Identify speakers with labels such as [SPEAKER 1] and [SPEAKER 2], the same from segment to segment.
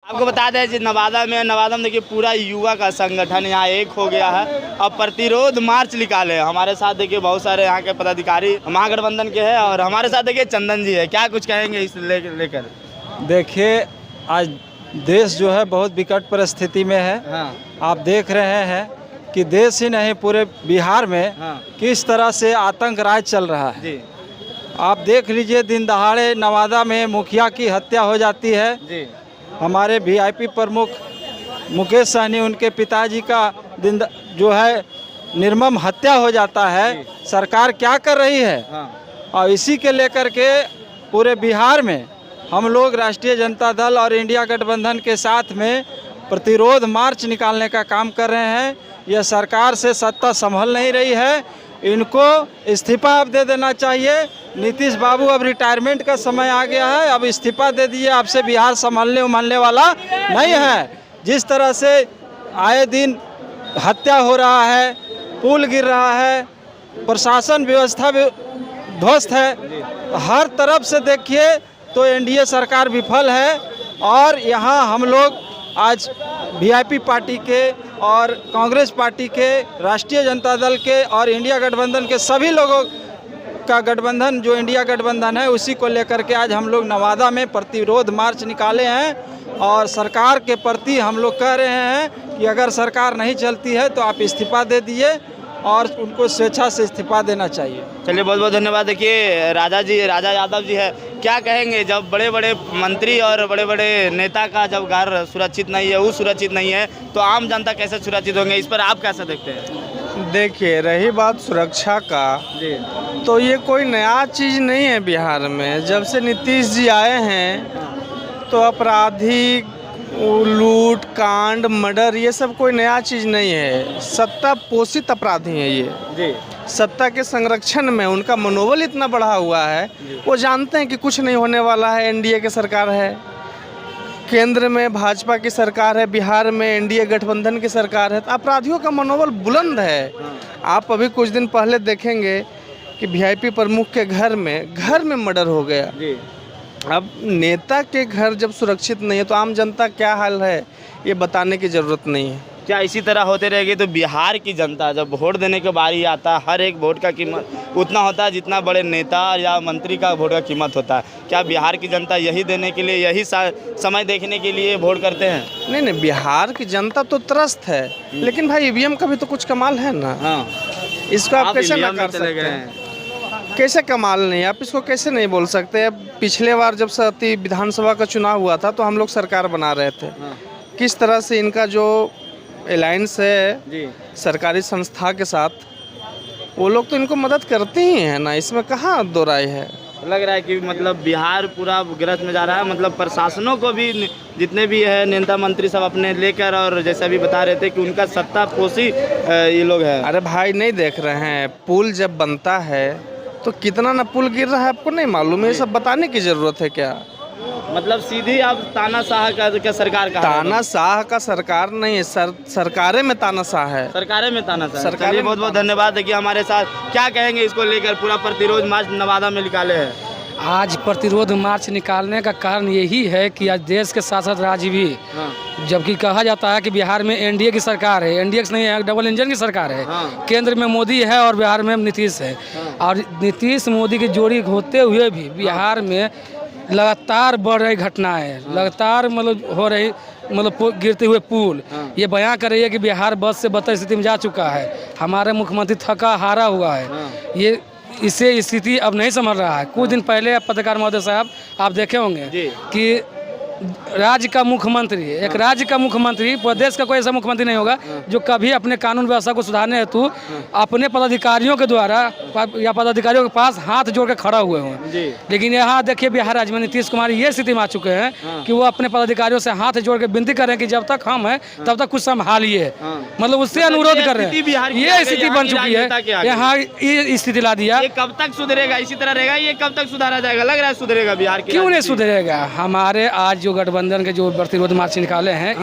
[SPEAKER 1] आपको बता दें जी नवादा में देखिए पूरा युवा का संगठन यहाँ एक हो गया है। अब प्रतिरोध मार्च निकाले। हमारे साथ देखिए बहुत सारे यहाँ के पदाधिकारी महागठबंधन के हैं और हमारे साथ देखिए चंदन जी है। क्या कुछ कहेंगे इस लेकर?
[SPEAKER 2] देखिए आज देश जो है बहुत विकट परिस्थिति में है।
[SPEAKER 1] हाँ।
[SPEAKER 2] आप देख रहे हैं कि देश ही नहीं पूरे बिहार में किस तरह से आतंक राज चल रहा है
[SPEAKER 1] जी।
[SPEAKER 2] आप देख लीजिए दिन दहाड़े नवादा में मुखिया की हत्या हो जाती है
[SPEAKER 1] जी।
[SPEAKER 2] हमारे वीआईपी प्रमुख मुकेश सहनी उनके पिताजी का जो है निर्मम हत्या हो जाता है। सरकार क्या कर रही है? और इसी के लेकर के पूरे बिहार में हम लोग राष्ट्रीय जनता दल और इंडिया गठबंधन के साथ में प्रतिरोध मार्च निकालने का काम कर रहे हैं। यह सरकार से सत्ता संभल नहीं रही है, इनको इस्तीफा अब दे देना चाहिए। नीतीश बाबू अब रिटायरमेंट का समय आ गया है, अब इस्तीफा दे दीजिए, आपसे बिहार संभलने वाला नहीं है। जिस तरह से आए दिन हत्या हो रहा है, पुल गिर रहा है, प्रशासन व्यवस्था ध्वस्त है, हर तरफ से देखिए तो एनडीए सरकार विफल है। और यहाँ हम लोग आज वीआईपी पार्टी के और कांग्रेस पार्टी के, राष्ट्रीय जनता दल के और इंडिया गठबंधन के सभी लोगों का गठबंधन जो इंडिया गठबंधन है उसी को लेकर के आज हम लोग नवादा में प्रतिरोध मार्च निकाले हैं। और सरकार के प्रति हम लोग कह रहे हैं कि अगर सरकार नहीं चलती है तो आप इस्तीफा दे दीजिए और उनको स्वेच्छा से इस्तीफा देना चाहिए।
[SPEAKER 1] चलिए बहुत बहुत धन्यवाद। देखिए राजा यादव जी है, क्या कहेंगे जब बड़े बड़े मंत्री और बड़े बड़े नेता का जब घर सुरक्षित नहीं है, वो सुरक्षित नहीं है, तो आम जनता कैसे सुरक्षित होंगे? इस पर आप कैसे देखते हैं?
[SPEAKER 3] देखिए रही बात सुरक्षा का जी, तो ये कोई नया चीज़ नहीं है बिहार में। जब से नीतीश जी आए हैं तो अपराधी लूट कांड मर्डर ये सब कोई नया चीज़ नहीं है। सत्ता पोषित अपराधी हैं ये जी। सत्ता के संरक्षण में उनका मनोबल इतना बढ़ा हुआ है, वो जानते हैं कि कुछ नहीं होने वाला है। एनडीए की सरकार है, केंद्र में भाजपा की सरकार है, बिहार में एनडीए गठबंधन की सरकार है, तो अपराधियों का मनोबल बुलंद है। आप अभी कुछ दिन पहले देखेंगे कि वीआईपी प्रमुख के घर में मर्डर हो गया। अब नेता के घर जब सुरक्षित नहीं है तो आम जनता क्या हाल है ये बताने की ज़रूरत नहीं है।
[SPEAKER 1] क्या इसी तरह होते रहेगी तो बिहार की जनता जब वोट देने के बारी आता है, हर एक वोट का कीमत उतना होता है जितना बड़े नेता या मंत्री का वोट का कीमत होता है? क्या बिहार की जनता यही देने के लिए, यही समय देखने के लिए वोट करते हैं?
[SPEAKER 3] नहीं, बिहार की जनता तो त्रस्त है, लेकिन भाई ईवीएम का भी तो कुछ कमाल है ना। इसको आप कैसे ना कर सकते हैं? कैसे कमाल नहीं, आप इसको कैसे नहीं बोल सकते? पिछले बार जब सती विधानसभा का चुनाव हुआ था तो हम लोग सरकार बना रहे थे। किस तरह से इनका जो अलायंस है जी सरकारी संस्था के साथ, वो लोग तो इनको मदद करते ही हैं ना, इसमें कहाँ दो राय है।
[SPEAKER 1] लग रहा है कि मतलब बिहार पूरा ग्रस्त में जा रहा है। मतलब प्रशासनों को भी जितने भी है नेता मंत्री सब अपने लेकर, और जैसे अभी बता रहे थे कि उनका सत्ता पोषी ये लोग हैं।
[SPEAKER 3] अरे भाई नहीं देख रहे हैं, पुल जब बनता है तो कितना ना पुल गिर रहा है, आपको नहीं मालूम है? ये सब बताने की ज़रूरत है क्या?
[SPEAKER 1] मतलब सीधी आप तानाशाह का सरकार का?
[SPEAKER 3] तानाशाह का सरकार नहीं है, सरकारें में तानाशाह है।
[SPEAKER 1] सरकारें में तानाशाह। सरकार बहुत बहुत धन्यवाद है कि हमारे साथ। क्या कहेंगे इसको लेकर पूरा प्रतिरोध मार्च नवादा में निकाले हैं?
[SPEAKER 4] आज प्रतिरोध मार्च निकालने का कारण यही है कि आज देश के साथ साथ राज्य भी, जबकि कहा जाता है कि बिहार में एनडीए की सरकार है, एनडीए नहीं है, डबल इंजन की सरकार है। केंद्र में मोदी है और बिहार में नीतीश है। और नीतीश मोदी की जोड़ी होते हुए भी बिहार में लगातार बढ़ रही घटनाएं, लगातार मतलब हो रही, मतलब गिरते हुए पुल, ये बयां कर रही है कि बिहार बस से बदतर स्थिति में जा चुका है। हमारे मुख्यमंत्री थका हारा हुआ है। ये इससे स्थिति अब नहीं संभल रहा है। कुछ दिन पहले पत्रकार महोदय साहब आप देखे होंगे कि राज्य का मुख्यमंत्री, एक राज्य का मुख्यमंत्री, प्रदेश का कोई ऐसा मुख्यमंत्री नहीं होगा जो कभी अपने कानून व्यवस्था को सुधारने हेतु अपने पदाधिकारियों के द्वारा या पदाधिकारियों के पास हाथ जोड़ के खड़ा हुए हों। लेकिन यहाँ देखिए बिहार राज्य में नीतीश कुमार ये स्थिति में आ चुके हैं कि वो अपने पदाधिकारियों से हाथ जोड़ के विनती कर रहे हैं कि जब तक हम हैं तब तक कुछ संभालिए, मतलब उससे अनुरोध कर रहे हैं। ये स्थिति बन चुकी है, यहाँ ये स्थिति ला दिया।
[SPEAKER 1] कब तक सुधरेगा? इसी तरह रहेगा? ये कब तक सुधारा जाएगा? लग रहा है सुधरेगा बिहार?
[SPEAKER 4] क्यों नहीं सुधरेगा? हमारे आज जो गठबंधन के जो प्रतिरोध मार्च निकाले हैं,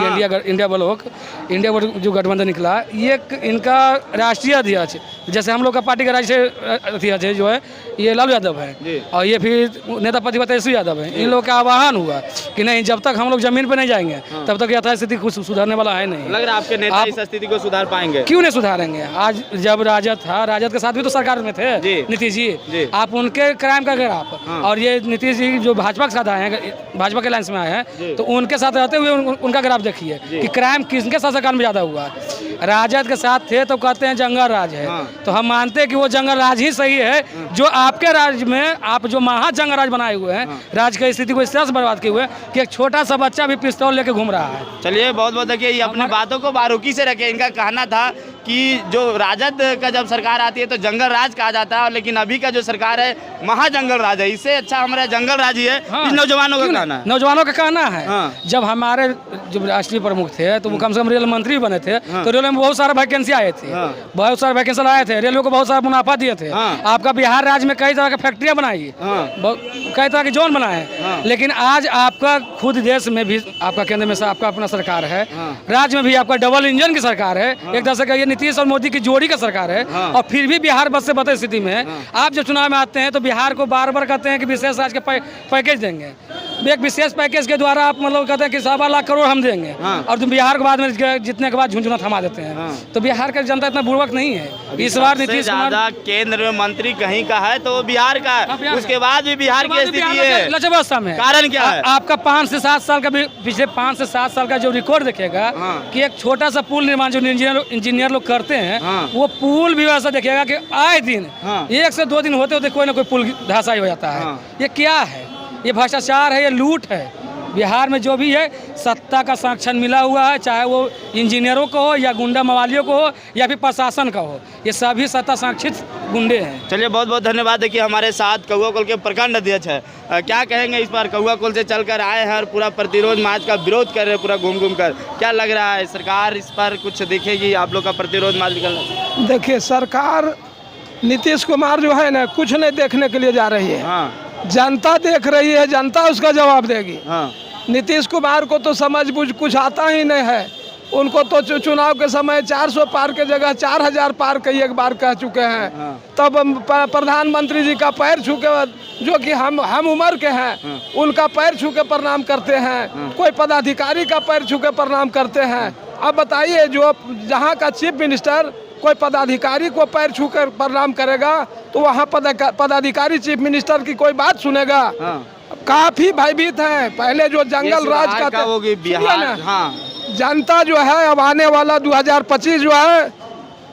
[SPEAKER 4] इंडिया ब्लॉक जो गठबंधन निकला, ये इनका राष्ट्रीय अध्यक्ष, जैसे हम लोग का पार्टी का राष्ट्रीय अध्यक्ष जो है ये लालू यादव है और ये फिर नेता प्रतिपक्ष तेजस्वी यादव है। इन लोगों का आह्वान हुआ कि नहीं, जब तक हम लोग जमीन पर नहीं जाएंगे तब तक यथास्थिति स्थिति कुछ सुधारने वाला है नहीं।
[SPEAKER 1] लग रहा है आपके नेता इस स्थिति को सुधार पाएंगे?
[SPEAKER 4] क्यों नहीं सुधारेंगे? आज जब राजद था, राजद के साथ भी तो सरकार में थे नीतीश जी। आप उनके क्राइम का अगर आप और ये नीतीश जी जो भाजपा के साथ आए हैं, भाजपा के लाइन में आए हैं, तो उनके साथ रहते हुए उनका अगर आप देखिए कि क्राइम किसके साथ सरकार में ज्यादा हुआ। राजद के साथ थे तो कहते हैं जंगल राज है, तो हम मानते हैं कि वो जंगल राज ही सही है जो आपके राज्य में आप जो महा जंगल राज बनाए हुए हैं, राज्य की स्थिति को इस तरह से बर्बाद किए हुए हैं कि एक छोटा सा बच्चा भी पिस्तौल लेके घूम रहा है।
[SPEAKER 1] चलिए बहुत बहुत देखिए, ये अपनी बातों को बारीकी से रखे। इनका कहना था कि जो राजद का जब सरकार आती है तो जंगल राज कहा जाता है, लेकिन अभी का जो सरकार है महाजंगल राज है, इससे अच्छा हमारा जंगल राज ही है। इस नौजवानों का कहना है,
[SPEAKER 4] नौजवानों का कहना है। जब हमारे जब राष्ट्रीय प्रमुख थे तो वो कम से कम रेल मंत्री बने थे, तो रेलवे में बहुत सारे वैकेंसी आए थे, बहुत सारे वैकेंसी आए थे, रेलवे को बहुत सारा मुनाफा दिए थे। आपका बिहार राज्य में कई तरह की फैक्ट्रियां बनाई, कई तरह के जोन बनाए, लेकिन आज आपका खुद देश में भी आपका केंद्र में आपका अपना सरकार है, राज्य में भी आपका डबल इंजन की सरकार है, एक तरह से ये नीतीश और मोदी की जोड़ी का सरकार है, और फिर भी बिहार बस से बदल स्थिति में है। आप जब चुनाव में आते हैं तो बिहार को बार बार कहते हैं कि विशेष राज्य का पैकेज देंगे, एक विशेष पैकेज के द्वारा आप मतलब कहते हैं कि 1.25 लाख करोड़ हम देंगे, और तुम बिहार के बाद में जितने के बाद झुंझुना थमा देते हैं। तो बिहार का जनता इतना बुर्बक नहीं है। इस बार नीतीश कुमार
[SPEAKER 1] केंद्र में मंत्री कहीं का है तो बिहार का है, उसके बाद भी बिहार की स्थिति है
[SPEAKER 4] लचवस्था में। कारण क्या है? आपका 5 से 7 साल का पिछले 5 से 7 साल का जो रिकॉर्ड देखेगा कि एक छोटा सा पुल निर्माण जो इंजीनियर लोग करते हैं, वो पुल भी वैसा देखेगा कि आए दिन 1 से 2 दिन होते होते कोई ना कोई पुल धराशायी हो जाता है। ये क्या है? ये भ्रष्टाचार है, ये लूट है। बिहार में जो भी है सत्ता का संरक्षण मिला हुआ है, चाहे वो इंजीनियरों को हो या गुंडा मवालियों को हो या फिर प्रशासन का हो, ये सभी सत्ता संरक्षित गुंडे हैं।
[SPEAKER 1] चलिए बहुत बहुत धन्यवाद। देखिए हमारे साथ कौआ कोल के प्रखंड अध्यक्ष है, क्या कहेंगे इस बार कौआ कोल से चलकर आए हैं और पूरा प्रतिरोध मार्च का विरोध कर रहे हैं पूरा घूम घूम कर, क्या लग रहा है सरकार इस पर कुछ देखेगी आप लोग का प्रतिरोध मार्च निकलना?
[SPEAKER 5] देखिए सरकार नीतीश कुमार जो है ना कुछ नहीं देखने के लिए जा रही है, जनता देख रही है, जनता उसका जवाब देगी। नीतीश कुमार को तो समझ बुझ कुछ आता ही नहीं है। उनको तो चुनाव के समय 400 पार के जगह 4000 पार कई एक बार कह चुके हैं। तब प्रधानमंत्री जी का पैर छू के, जो कि हम उम्र के हैं, उनका पैर छू के प्रणाम करते हैं। कोई पदाधिकारी का पैर छू के प्रणाम करते हैं। अब बताइए, जो जहाँ का चीफ मिनिस्टर कोई पदाधिकारी को पैर छू कर प्रणाम करेगा तो वहाँ पदाधिकारी चीफ मिनिस्टर की कोई बात सुनेगा? काफी भयभीत है। पहले जो जंगल राज का बिहार, जनता जो है अब आने वाला 2025 जो है,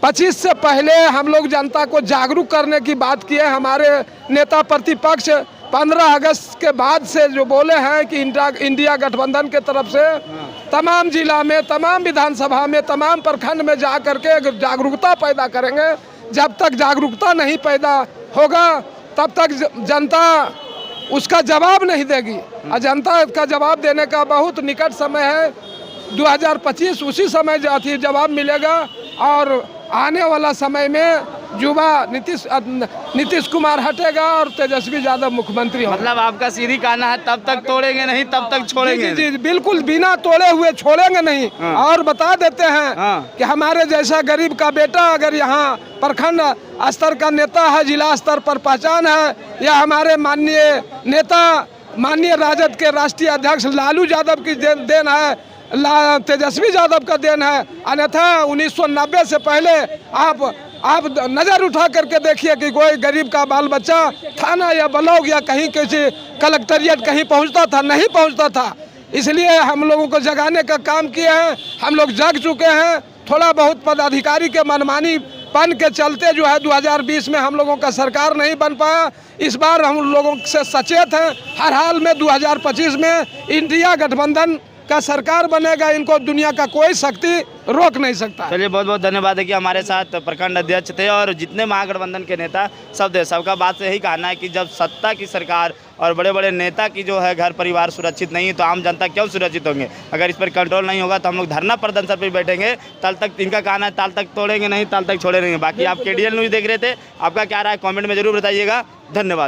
[SPEAKER 5] 25 से पहले हम लोग जनता को जागरूक करने की बात किए। हमारे नेता प्रतिपक्ष 15 अगस्त के बाद से जो बोले हैं कि इंडिया गठबंधन के तरफ से तमाम जिला में, तमाम विधानसभा में, तमाम प्रखंड में जा करके जागरूकता पैदा करेंगे। जब तक जागरूकता नहीं पैदा होगा तब तक जनता उसका जवाब नहीं देगी, और जनता का जवाब देने का बहुत निकट समय है। 2025 उसी समय जवाब मिलेगा, और आने वाला समय में युवा नीतीश कुमार हटेगा और तेजस्वी यादव मुख्यमंत्री होगा।
[SPEAKER 1] मतलब आपका सीधी कहना है तब तक तोड़ेंगे नहीं, तब तक छोड़ेंगे?
[SPEAKER 5] जी, बिल्कुल बिना तोड़े हुए छोड़ेंगे नहीं। और बता देते हैं कि हमारे जैसा गरीब का बेटा अगर यहाँ प्रखंड स्तर का नेता है, जिला स्तर पर पहचान है, या हमारे माननीय नेता, माननीय राजद के राष्ट्रीय अध्यक्ष लालू यादव की देन है, तेजस्वी यादव का देन है। अन्यथा 1990 से पहले आप नज़र उठा करके देखिए कि कोई गरीब का बाल बच्चा थाना या ब्लॉक या कहीं किसी कलेक्ट्रेट कहीं पहुंचता था? नहीं पहुंचता था। इसलिए हम लोगों को जगाने का काम किए हैं। हम लोग जग चुके हैं। थोड़ा बहुत पदाधिकारी के मनमानी पन के चलते जो है 2020 में हम लोगों का सरकार नहीं बन पाया। इस बार हम लोगों से सचेत हैं। हर हाल में 2025 में इंडिया गठबंधन का सरकार बनेगा। इनको दुनिया का कोई शक्ति रोक नहीं सकता।
[SPEAKER 1] चलिए बहुत बहुत धन्यवाद है कि हमारे साथ प्रखंड अध्यक्ष थे और जितने महागठबंधन के नेता सब थे, सबका बात से यही कहना है कि जब सत्ता की सरकार और बड़े बड़े नेता की जो है घर परिवार सुरक्षित नहीं है तो आम जनता क्यों सुरक्षित होंगे? अगर इस पर कंट्रोल नहीं होगा तो हम लोग धरना प्रदर्शन पर बैठेंगे। तल तक इनका कहना है ताल तक तोड़ेंगे नहीं, ताल तक छोड़े नहीं। बाकी आप KDL न्यूज़ देख रहे थे, आपका क्या राय कमेंट में जरूर बताइएगा। धन्यवाद।